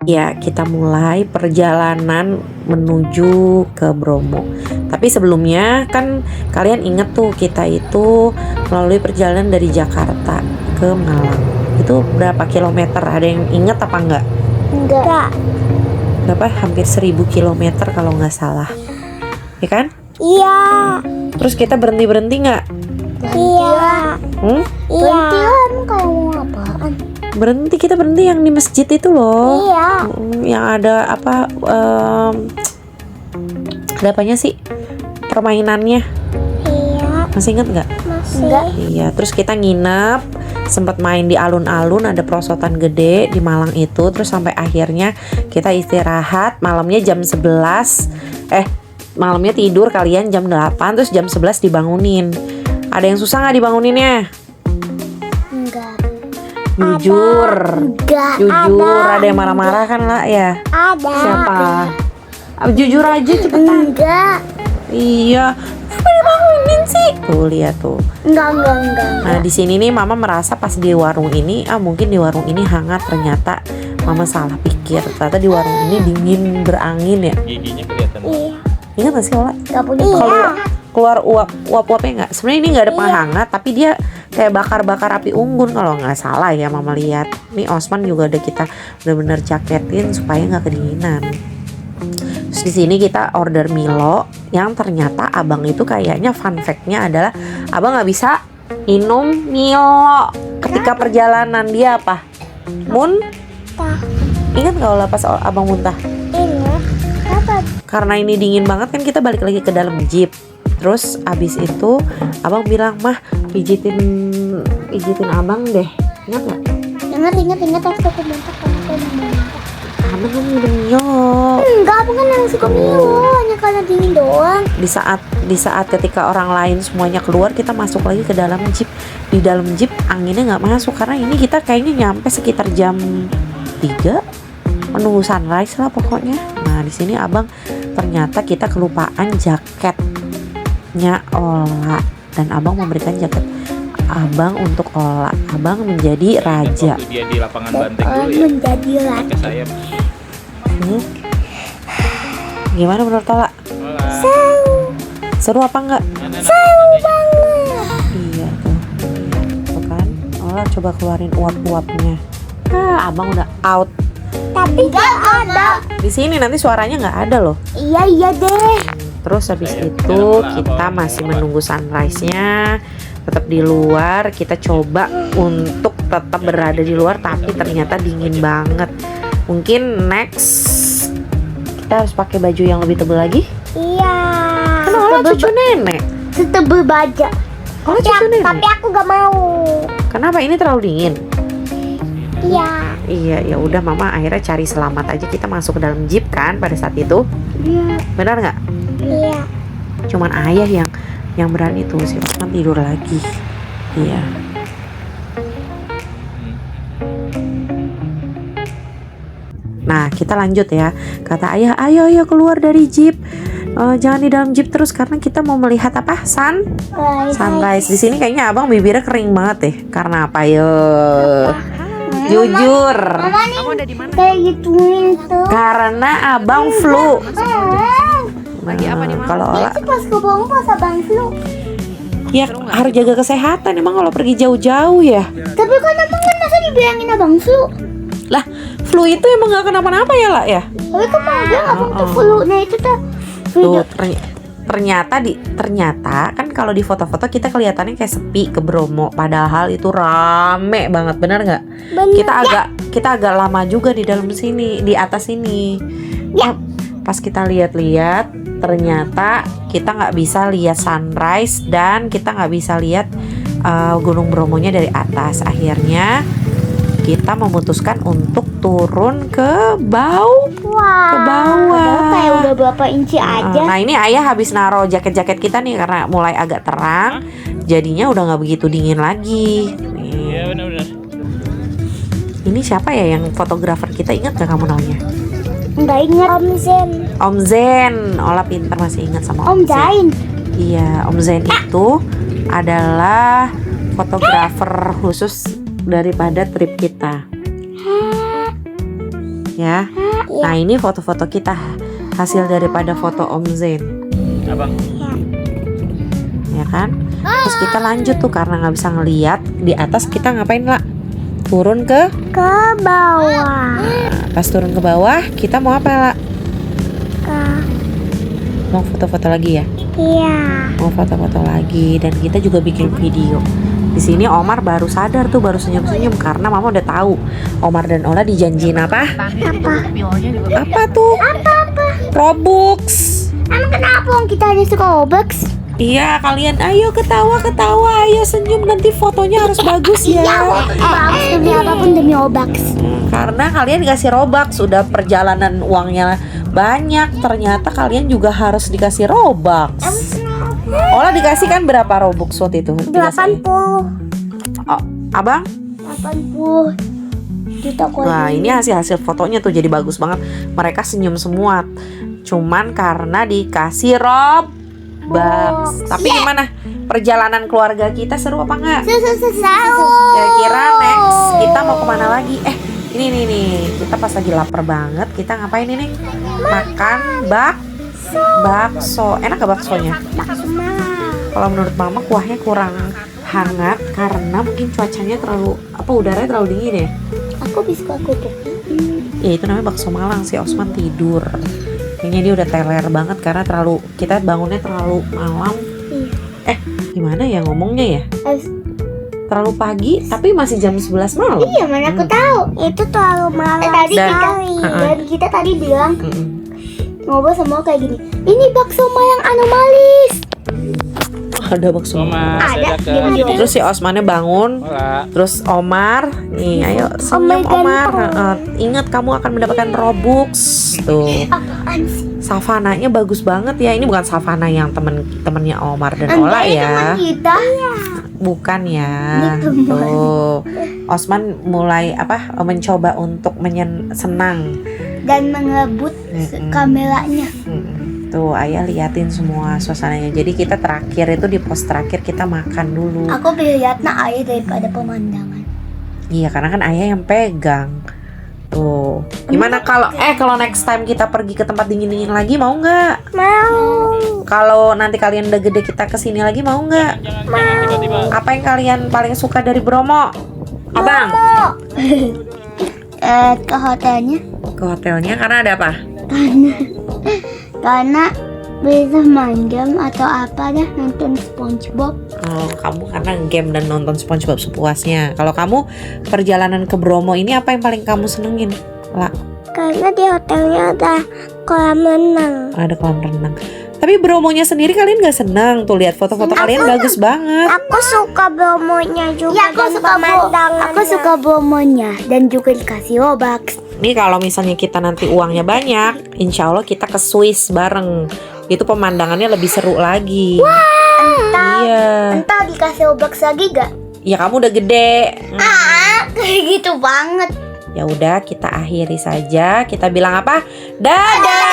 Ya, kita mulai perjalanan menuju ke Bromo. Tapi sebelumnya kan kalian inget tuh kita itu melalui perjalanan dari Jakarta ke Malang. Itu berapa kilometer? Ada yang inget apa enggak? Enggak. Berapa? Hampir 1000 kilometer kalau nggak salah. Ya kan? Iya. Terus kita berhenti-berhenti nggak? Iya. Hmm? Iya. Emang kayak mau apaan? Berhenti, kita berhenti yang di masjid itu loh. Iya. Yang ada apa? Ada apanya sih? Permainannya. Iya. Masih inget nggak? Masih. Enggak. Iya, terus kita nginep, sempat main di alun-alun, ada perosotan gede di Malang itu, terus sampai akhirnya kita istirahat, malamnya jam 11. Malamnya tidur kalian jam 8, terus jam 11 dibangunin. Ada yang susah nggak dibanguninnya? Enggak. Jujur. Enggak. Jujur, ada yang marah-marah kan lah ya? Ada. Siapa? Jujur aja cepetan. Enggak. Iya. Kenapa dibangunin sih? Tuh lihat tuh. Enggak. Nah di sini nih Mama merasa pas di warung ini, mungkin di warung ini hangat, ternyata Mama salah pikir. Ternyata di warung ini dingin berangin ya. Giginya kelihatan. Iya. Ingat gak sih Ola? Enggak punya. Kalau keluar uap-uapnya nggak? Sebenarnya ini nggak ada penghangat, tapi dia kayak bakar-bakar api unggun kalau nggak salah ya Mama lihat. Nih Osman juga udah kita bener-bener jaketin supaya nggak kedinginan. Terus di sini kita order Milo, yang ternyata abang itu kayaknya fun fact-nya adalah abang nggak bisa minum Milo ketika perjalanan. Dia apa? Muntah. Ingat nggak Ola pas abang muntah? Ingat. Apa? Karena ini dingin banget kan kita balik lagi ke dalam jeep. Terus abis itu abang bilang, mah pijitin abang deh. Ingat nggak? Ingat aku muntah aku muntah. Abang mau minum Milo. Enggak, aku kan yang suka Milo, hanya karena dingin doang. Di saat ketika orang lain semuanya keluar, kita masuk lagi ke dalam jeep. Di dalam jeep anginnya nggak masuk karena ini kita kayaknya nyampe sekitar jam 3 menunggu sunrise lah pokoknya. Nah di sini abang ternyata kita kelupaan jaketnya Ola, dan abang memberikan jaket abang untuk Ola. Abang menjadi raja. Waktu dia di lapangan banteng dulu ya. Menjadi lagi. Pakai sayap. Gimana menurut Ola? Seru apa enggak? Seru banget. Iya tuh kan. Ola coba keluarin uap-uapnya. Abang udah out. Tapi enggak ada. Di sini nanti suaranya nggak ada loh. Iya deh. Terus habis itu kita masih menunggu sunrise-nya. Tetap di luar, kita coba untuk tetap berada di luar, tapi ternyata dingin banget. Mungkin next kita harus pakai baju yang lebih tebal lagi. Iya. Kan Ola cucu nenek. Setebel baja. Ola cucu nenek. Tapi aku gak mau. Kenapa ini terlalu dingin? Iya. Iya, ya udah Mama akhirnya cari selamat aja, kita masuk ke dalam jeep kan pada saat itu. Iya. Benar nggak? Iya. Cuman ayah yang berani tuh, si Osman tidur lagi. Iya. Nah kita lanjut ya. Kata ayah, ayo keluar dari jeep. Jangan di dalam jeep terus karena kita mau melihat apa? Sunrise. Di sini kayaknya abang bibirnya kering banget deh. Karena apa yo? Jujur. Kamu ada di mana? Kayak gituin tuh. Karena abang flu. Lagi apa nih, Mama? Kalau Ola Itu pas kebong pas abang flu. ya harus jaga kesehatan emang kalau pergi jauh-jauh ya. Tapi kan abang kan masa dibilangin abang flu. Lah, flu itu emang gak kenapa-napa ya lah ya? Tapi kan mau bilang abang tuh flu-nya itu tuh. Tuh ternyata kan kalau di foto-foto kita kelihatannya kayak sepi ke Bromo, padahal itu rame banget, benar nggak? Kita agak lama juga di dalam sini, di atas sini. Ya. Pas kita lihat-lihat, ternyata kita nggak bisa lihat sunrise dan kita nggak bisa lihat Gunung Bromonya dari atas. Akhirnya kita memutuskan untuk turun ke bawah. Wah. Ke bawah. Kayak udah berapa inci aja. Nah ini ayah habis naruh jaket-jaket kita nih karena mulai agak terang, jadinya udah nggak begitu dingin lagi. Iya benar-benar. Ini siapa ya yang fotografer kita, ingat gak kamu namanya? Enggak ingat. Om Zen. Om Zen. Ola pintar masih ingat sama Om Om Zen. Zain. Iya, Om Zen itu adalah fotografer khusus daripada trip kita. ya. Nah ini foto-foto kita, hasil daripada foto Om Zain, Abang. ya kan? Terus kita lanjut tuh karena nggak bisa ngeliat di atas, kita ngapain lah? Turun ke bawah. pas turun ke bawah kita mau apa lah? Mau foto-foto lagi ya? Iya. Mau foto-foto lagi dan kita juga bikin video. Di sini Omar baru sadar tuh, baru senyum-senyum karena mama udah tahu Omar dan Ola dijanjiin apa? Apa tuh? Robux. Emang kenapa kita ada suka Robux? Iya, kalian ayo ketawa, ayo senyum, nanti fotonya harus bagus ya. Robux demi apapun demi Robux. Karena kalian dikasih Robux, sudah perjalanan uangnya banyak, ternyata kalian juga harus dikasih Robux. Ola dikasih kan berapa Robux waktu itu? 80 Oh, abang? 80 juta koin. Nah ini hasil fotonya tuh jadi bagus banget. Mereka senyum semua. Cuman karena dikasih Robux. Tapi gimana? Perjalanan keluarga kita seru apa enggak? Kira-kira next kita mau kemana lagi? Ini nih, kita pas lagi lapar banget. Kita ngapain ini? Makan bakso. Enak gak baksonya? Kalau menurut mama kuahnya kurang hangat karena mungkin cuacanya terlalu udaranya terlalu dingin ya. Aku bisa kupu. Ya itu namanya bakso Malang. Si Osman tidur. Kayaknya dia udah teler banget karena kita bangunnya terlalu malam. Gimana ya ngomongnya ya? Terlalu pagi tapi masih jam 11 malam. Iya, mana aku tahu. Itu terlalu malam. Dan kita tadi bilang ngobrol semua kayak gini. Ini bakso Malang anomalis. Ada bakso Malang. Ada. Terus si Osmannya bangun. Hola. Terus Omar, nih ayo senyum Omar. Ingat kamu akan mendapatkan Robux. Tuh. Apaan sih? Savananya bagus banget ya. Ini bukan savana yang temennya Omar dan Ola ya. Kita. Bukan ya. Ini Tuh. Osman mulai mencoba untuk senang Dan mengebut kameranya. Tuh ayah liatin semua suasananya. Jadi kita terakhir itu di pos terakhir kita makan dulu. Aku lihatnya ayah daripada pemandangan. Iya karena kan ayah yang pegang. Tuh. Gimana kalau next time kita pergi ke tempat dingin-dingin lagi mau nggak? Mau. Kalau nanti kalian udah gede kita kesini lagi mau nggak? Jangan tiba-tiba. Apa yang kalian paling suka dari Bromo? Abang? Ke hotelnya. Ke hotelnya karena ada apa? Karena bisa main game atau apa dah, nonton SpongeBob. Oh, kamu karena game dan nonton SpongeBob sepuasnya. Kalau kamu perjalanan ke Bromo ini apa yang paling kamu senengin? Lah, Karena di hotelnya ada kolam renang. ada kolam renang. Tapi Bromonya sendiri kalian gak senang? Tuh lihat foto-foto kalian bagus banget. Aku suka Bromonya juga. Ya, aku suka Bromonya dan juga dikasih Robux. Nih kalau misalnya kita nanti uangnya banyak, insya Allah kita ke Swiss bareng. Itu pemandangannya lebih seru lagi. Iya. Entah dikasih Robux lagi gak? Ya kamu udah gede. Kayak gitu banget. Ya udah kita akhiri saja. Kita bilang apa? Dadah.